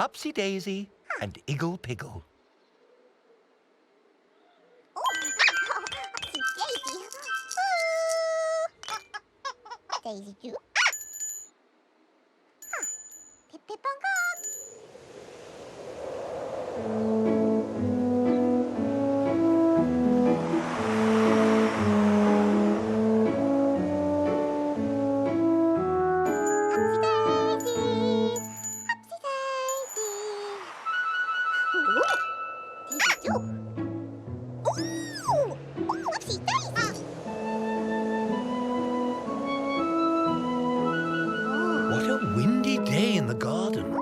Upsy Daisy and Igglepiggle. Daisy do. Pippi What a windy day in the garden.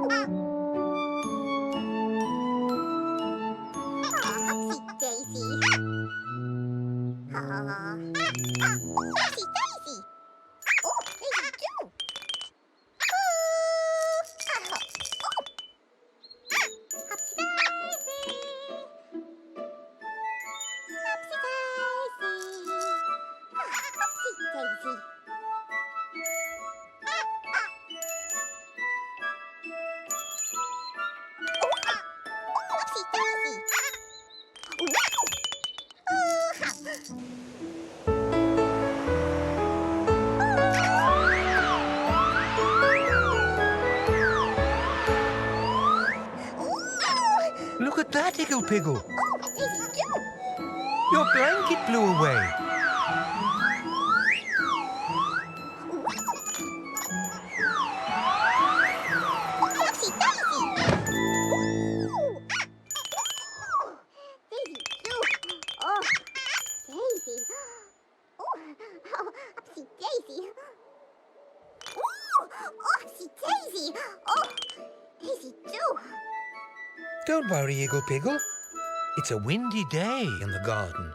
Look at that, Igglepiggle. Your blanket blew away. Don't worry, Igglepiggle. It's a windy day in the garden.